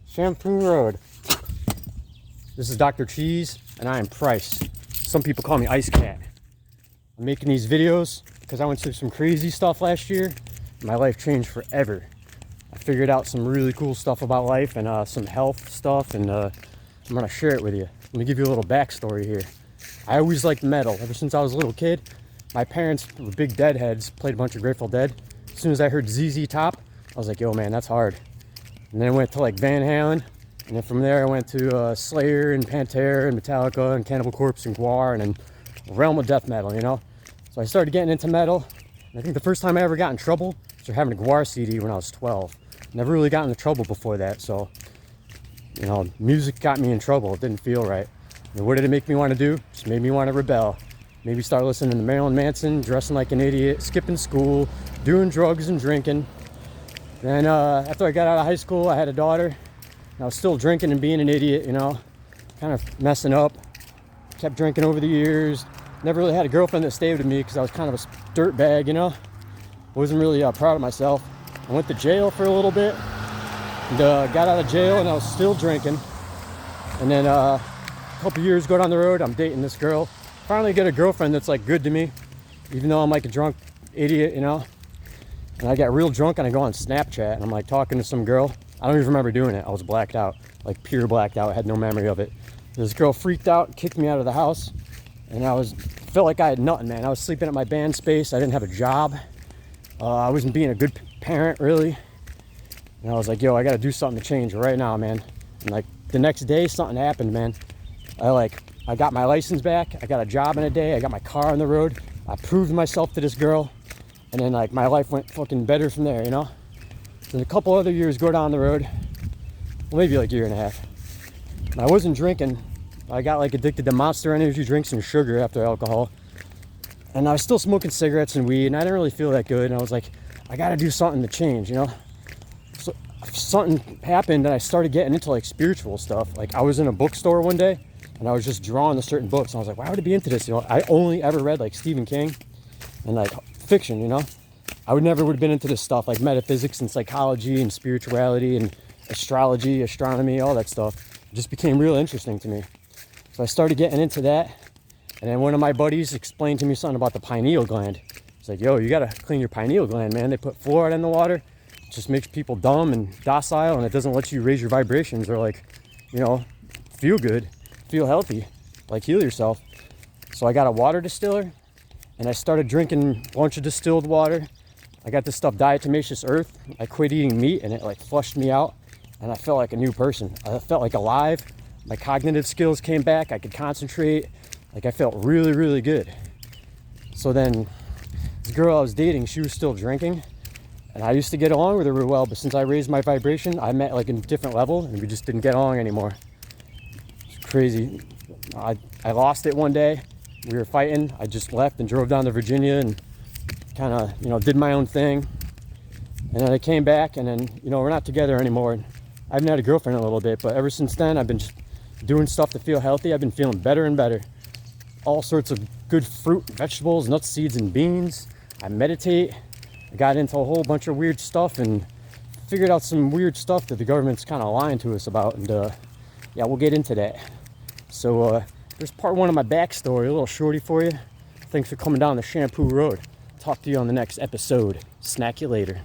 Shampoo Road. This is Dr. Cheese, and I am Price. Some people call me Ice Cat. I'm making these videos because I went through some crazy stuff last year. My life changed forever. I figured out some really cool stuff about life and some health stuff, and I'm gonna share it with you. Let me give you a little backstory here. I always liked metal. Ever since I was a little kid, my parents were big Deadheads, played a bunch of Grateful Dead. As soon as I heard ZZ Top, I was like, yo man, that's hard. And then I went to like Van Halen, and then from there I went to Slayer and Pantera and Metallica and Cannibal Corpse and Gwar, and then realm of death metal, you know? So I started getting into metal, and I think the first time I ever got in trouble was for having a Gwar CD when I was 12. Never really got into trouble before that, so, you know, music got me in trouble. It didn't feel right. And what did it make me want to do? Just made me want to rebel. Maybe start listening to Marilyn Manson, dressing like an idiot, skipping school, doing drugs and drinking. Then after I got out of high school, I had a daughter. And I was still drinking and being an idiot, you know, kind of messing up. Kept drinking over the years. Never really had a girlfriend that stayed with me because I was kind of a dirt bag, you know. Wasn't really proud of myself. I went to jail for a little bit. And got out of jail and I was still drinking. And then a couple years go down the road, I'm dating this girl. Finally get a girlfriend that's like good to me, even though I'm like a drunk idiot, you know. And I got real drunk and I go on Snapchat and I'm like talking to some girl. I don't even remember doing it. I was blacked out, like pure blacked out. I had no memory of it. This girl freaked out, kicked me out of the house, and felt like I had nothing, man. I was sleeping at my band space. I didn't have a job. I wasn't being a good parent, really. And I was like, yo, I got to do something to change right now, man. And like the next day, something happened, man. I got my license back. I got a job in a day. I got my car on the road. I proved myself to this girl. And then like my life went fucking better from there, you know? Then a couple other years go down the road. Well, maybe like a year and a half. And I wasn't drinking. I got like addicted to Monster Energy drinks and sugar after alcohol. And I was still smoking cigarettes and weed, and I didn't really feel that good. And I was like, I gotta do something to change, you know? So something happened and I started getting into like spiritual stuff. Like I was in a bookstore one day and I was just drawn to certain books. And I was like, why would I be into this? You know, I only ever read like Stephen King and like fiction, you know? I would have been into this stuff like metaphysics and psychology and spirituality and astrology, astronomy, all that stuff. It just became real interesting to me. So I started getting into that. And then one of my buddies explained to me something about the pineal gland. He's like, yo, you gotta clean your pineal gland, man. They put fluoride in the water. It just makes people dumb and docile, and it doesn't let you raise your vibrations or like, you know, feel good, feel healthy, like heal yourself. So I got a water distiller and I started drinking a bunch of distilled water. I got this stuff, Diatomaceous Earth. I quit eating meat and it like flushed me out and I felt like a new person. I felt like alive. My cognitive skills came back. I could concentrate. Like I felt really, really good. So then this girl I was dating, she was still drinking. And I used to get along with her real well, but since I raised my vibration, I met like a different level and we just didn't get along anymore. It's crazy. I lost it one day. We were fighting. I just left and drove down to Virginia and kind of, you know, did my own thing. And then I came back and then, you know, we're not together anymore. I haven't had a girlfriend in a little bit, but ever since then, I've been just doing stuff to feel healthy. I've been feeling better and better. All sorts of good fruit, vegetables, nuts, seeds, and beans. I meditate. I got into a whole bunch of weird stuff and figured out some weird stuff that the government's kind of lying to us about. And yeah, we'll get into that. So there's part one of my backstory, a little shorty for you. Thanks for coming down the Shampoo Road. Talk to you on the next episode. Snack you later.